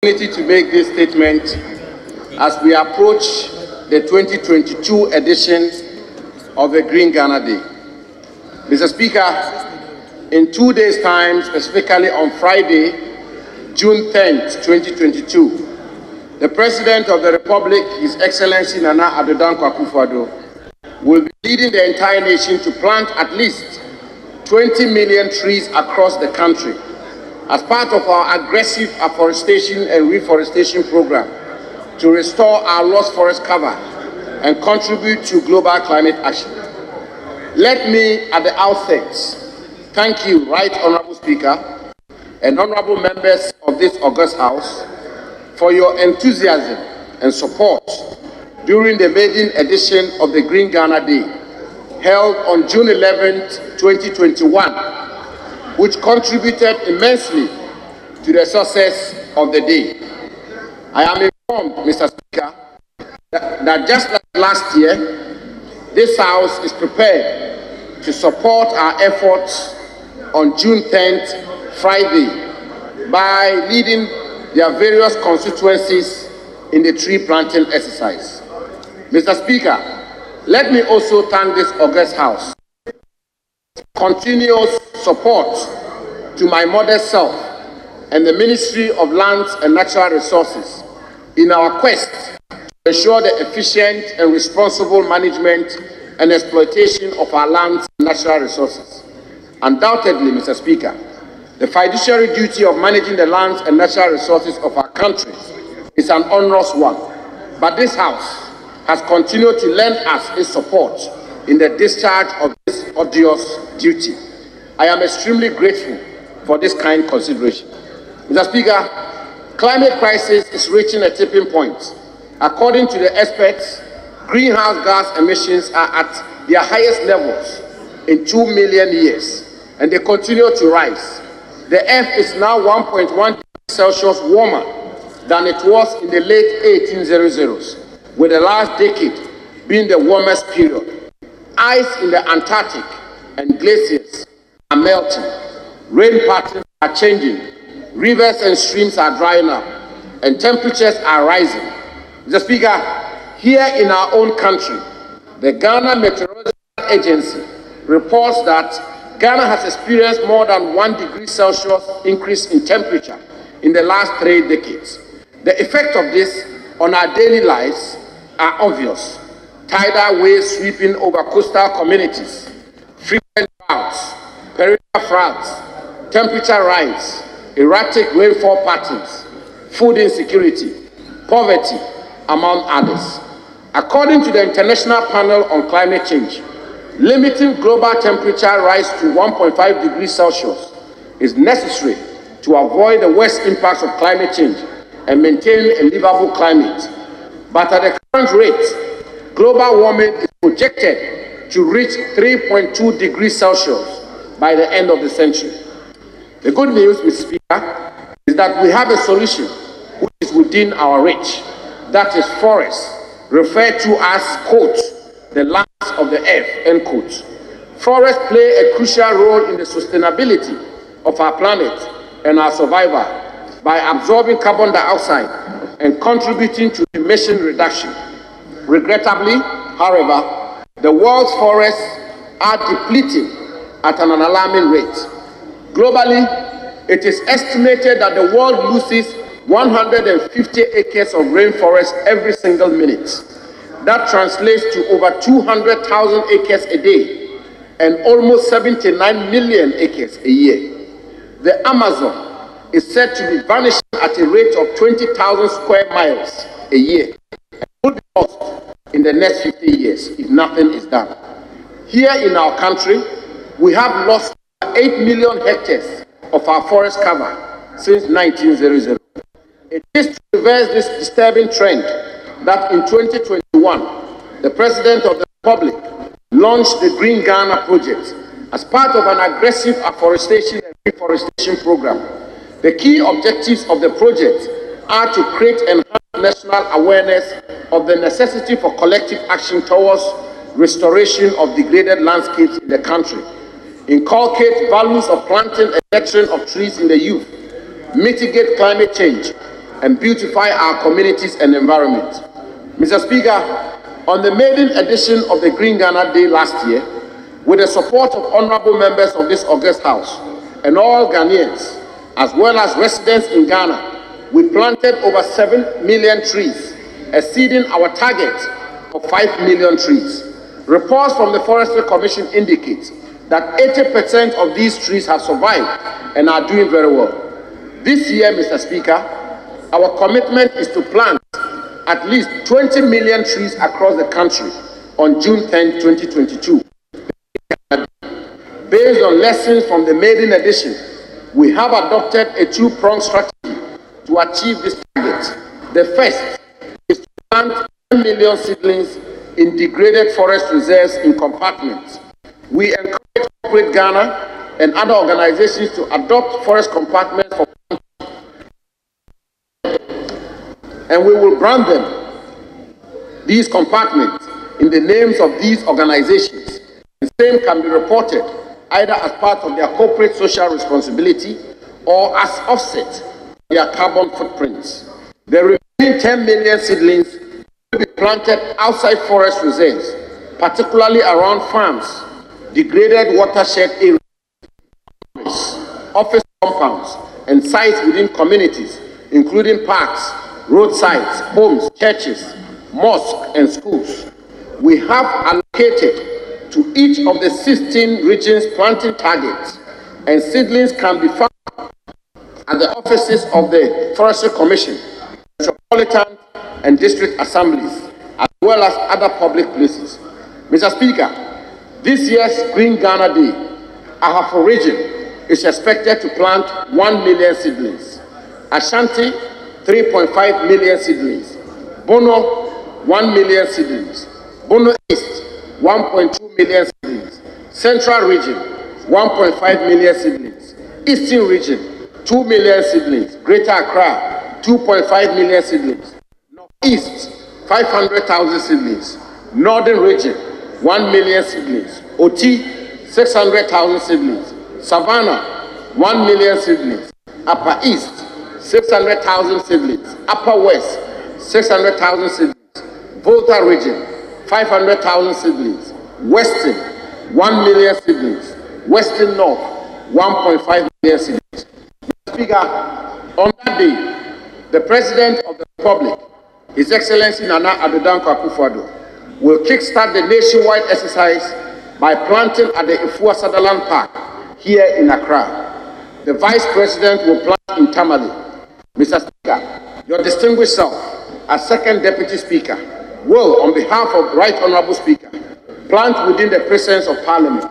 To make this statement as we approach the 2022 edition of the Green Ghana Day. Mr. Speaker, in 2 days' time, specifically on Friday, June 10th, 2022, the President of the Republic, His Excellency Nana Addo Dankwa Akufo-Addo, will be leading the entire nation to plant at least 20 million trees across the country as part of our aggressive afforestation and reforestation program to restore our lost forest cover and contribute to global climate action. Let me, at the outset, thank you, Right Honorable Speaker, and honorable members of this august House for your enthusiasm and support during the maiden edition of the Green Ghana Day, held on June 11th, 2021, which contributed immensely to the success of the day. I am informed, Mr. Speaker, that just like last year, this House is prepared to support our efforts on June 10th, Friday, by leading their various constituencies in the tree planting exercise. Mr. Speaker, let me also thank this august House for continuous support to my modest self and the Ministry of Lands and Natural Resources in our quest to ensure the efficient and responsible management and exploitation of our lands and natural resources. Undoubtedly, Mr. Speaker, the fiduciary duty of managing the lands and natural resources of our country is an onerous one, but this House has continued to lend us its support in the discharge of this arduous duty. I am extremely grateful for this kind consideration. Mr. Speaker, climate crisis is reaching a tipping point. According to the experts, greenhouse gas emissions are at their highest levels in 2 million years, and they continue to rise. The Earth is now 1.1 degrees Celsius warmer than it was in the late 1800s, with the last decade being the warmest period. Ice in the Antarctic and glaciers are melting. Rain patterns are changing. Rivers and streams are drying up, and temperatures are rising. Mr. Speaker, here in our own country, the Ghana Meteorological Agency reports that Ghana has experienced more than 1 degree Celsius increase in temperature in the last 3 decades. The effect of this on our daily lives are obvious. Tidal waves sweeping over coastal communities, frequent droughts, perennial floods, temperature rise, erratic rainfall patterns, food insecurity, poverty, among others. According to the International Panel on Climate Change, limiting global temperature rise to 1.5 degrees Celsius is necessary to avoid the worst impacts of climate change and maintain a livable climate. But at the current rate, global warming is projected to reach 3.2 degrees Celsius by the end of the century. The good news, Mr. Speaker, is that we have a solution which is within our reach. That is forests, referred to as, quote, the lungs of the earth, end quote. Forests play a crucial role in the sustainability of our planet and our survival by absorbing carbon dioxide and contributing to emission reduction. Regrettably, however, the world's forests are depleting at an alarming rate. Globally, it is estimated that the world loses 150 acres of rainforest every single minute. That translates to over 200,000 acres a day and almost 79 million acres a year. The Amazon is said to be vanishing at a rate of 20,000 square miles a year and will be lost in the next 50 years if nothing is done. Here in our country, we have lost 8 million hectares of our forest cover since 1900. It is to reverse this disturbing trend that in 2021, the President of the Republic launched the Green Ghana project as part of an aggressive afforestation and reforestation program. The key objectives of the project are to create enhanced national awareness of the necessity for collective action towards restoration of degraded landscapes in the country, inculcate values of planting and nurturing of trees in the youth, mitigate climate change, and beautify our communities and environment. Mr. Speaker, on the maiden edition of the Green Ghana Day last year, with the support of honorable members of this august House and all Ghanaians, as well as residents in Ghana, we planted over 7 million trees, exceeding our target of 5 million trees. Reports from the Forestry Commission indicate that 80% of these trees have survived and are doing very well. This year, Mr. Speaker, our commitment is to plant at least 20 million trees across the country on June 10, 2022. Based on lessons from the maiden edition, we have adopted a two-pronged strategy to achieve this target. The first is to plant 10 million seedlings in degraded forest reserves in compartments. We encourage corporate Ghana and other organizations to adopt forest compartments for planting, and we will brand them, these compartments, in the names of these organizations. The same can be reported either as part of their corporate social responsibility or as offset to their carbon footprints. The remaining 10 million seedlings will be planted outside forest reserves, particularly around farms, degraded watershed areas, office compounds, and sites within communities, including parks, roadsides, homes, churches, mosques, and schools. We have allocated to each of the 16 regions planting targets, and seedlings can be found at the offices of the Forestry Commission, metropolitan and district assemblies, as well as other public places. Mr. Speaker, this year's Green Ghana Day, Ahafo region is expected to plant 1 million seedlings, Ashanti 3.5 million seedlings, Bono 1 million seedlings, Bono East 1.2 million seedlings, Central region 1.5 million seedlings, Eastern region 2 million seedlings, Greater Accra 2.5 million seedlings, Northeast 500,000 seedlings, Northern region 1 million seedlings, Oti 600,000 seedlings, Savannah 1 million seedlings, Upper East 600,000 seedlings, Upper West 600,000 seedlings, Volta region 500,000 seedlings, Western 1 million seedlings, Western North 1.5 million seedlings. Mr. Speaker, on that day, the President of the Republic, His Excellency Nana Addo Dankwa Akufo-Addo, will kickstart the nationwide exercise by planting at the Efua Sutherland Park here in Accra. The Vice President will plant in Tamale. Mr. Speaker, your distinguished self, as Second Deputy Speaker, will, on behalf of Right Honourable Speaker, plant within the presence of Parliament,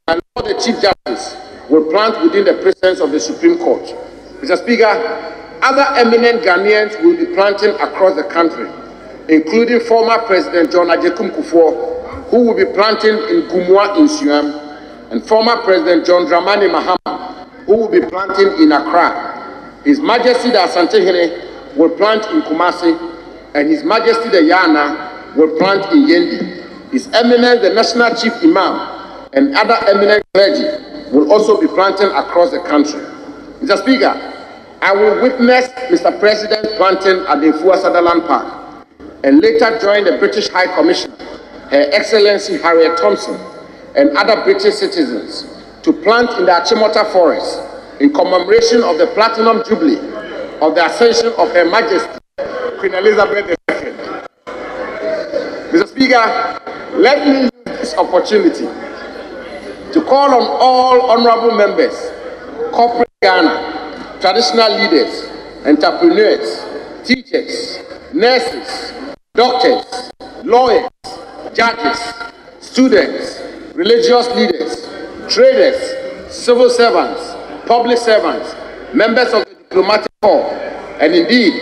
and the Chief Justice will plant within the presence of the Supreme Court. Mr. Speaker, other eminent Ghanaians will be planting across the country, including former President John Agyekum Kufuor, who will be planting in Gumua in Siam, and former President John Dramani Mahama, who will be planting in Accra. His Majesty the Asantehene will plant in Kumasi, and His Majesty the Yana will plant in Yendi. His Eminence the National Chief Imam and other eminent clergy will also be planting across the country. Mr. Speaker, I will witness Mr. President planting at the Efua Sutherland Park and later join the British High Commissioner, Her Excellency Harriet Thompson, and other British citizens to plant in the Achimota Forest in commemoration of the Platinum Jubilee of the Ascension of Her Majesty, Queen Elizabeth II. Mr. Speaker, let me use this opportunity to call on all honorable members, corporate Ghana, traditional leaders, entrepreneurs, teachers, nurses, doctors, lawyers, judges, students, religious leaders, traders, civil servants, public servants, members of the diplomatic corps, and indeed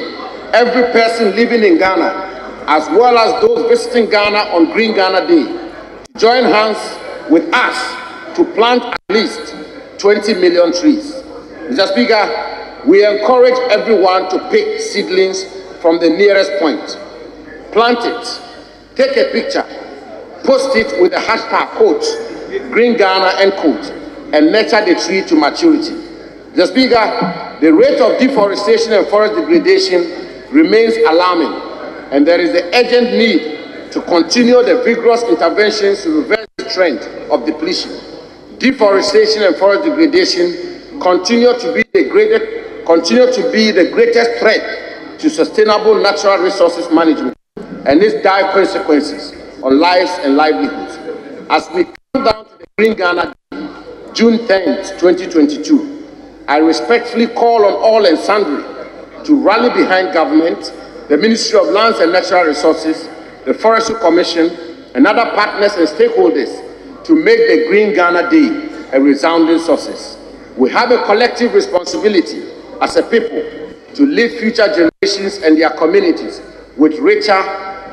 every person living in Ghana, as well as those visiting Ghana on Green Ghana Day, to join hands with us to plant at least 20 million trees. Mr. Speaker, we encourage everyone to pick seedlings from the nearest point. Plant it, take a picture, post it with the hashtag quote, Green Ghana end quote, and nurture the tree to maturity. Mr. Speaker, the rate of deforestation and forest degradation remains alarming, and there is the urgent need to continue the vigorous interventions to reverse the trend of depletion. Deforestation and forest degradation continue to be the greatest threat to sustainable natural resources management and its dire consequences on lives and livelihoods. As we come down to the Green Ghana Day, June 10th, 2022, I respectfully call on all and sundry to rally behind government, the Ministry of Lands and Natural Resources, the Forestry Commission, and other partners and stakeholders to make the Green Ghana Day a resounding success. We have a collective responsibility as a people to lead future generations and their communities with richer,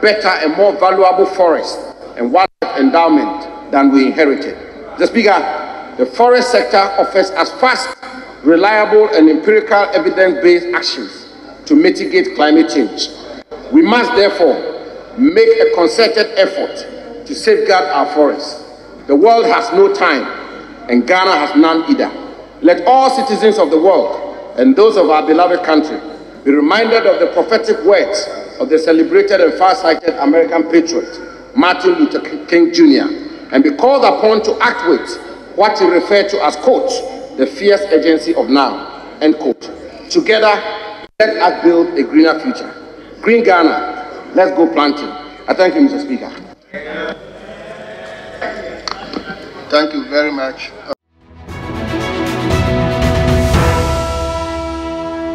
better, and more valuable forests and wildlife endowment than we inherited. Mr. Speaker, the forest sector offers us fast, reliable, and empirical evidence-based actions to mitigate climate change. We must therefore make a concerted effort to safeguard our forests. The world has no time, and Ghana has none either. Let all citizens of the world and those of our beloved country be reminded of the prophetic words of the celebrated and far-sighted American patriot, Martin Luther King Jr., and be called upon to act with what he referred to as, quote, the fierce urgency of now, end quote. Together, let us build a greener future. Green Ghana, let's go planting. I thank you, Mr. Speaker. Thank you very much.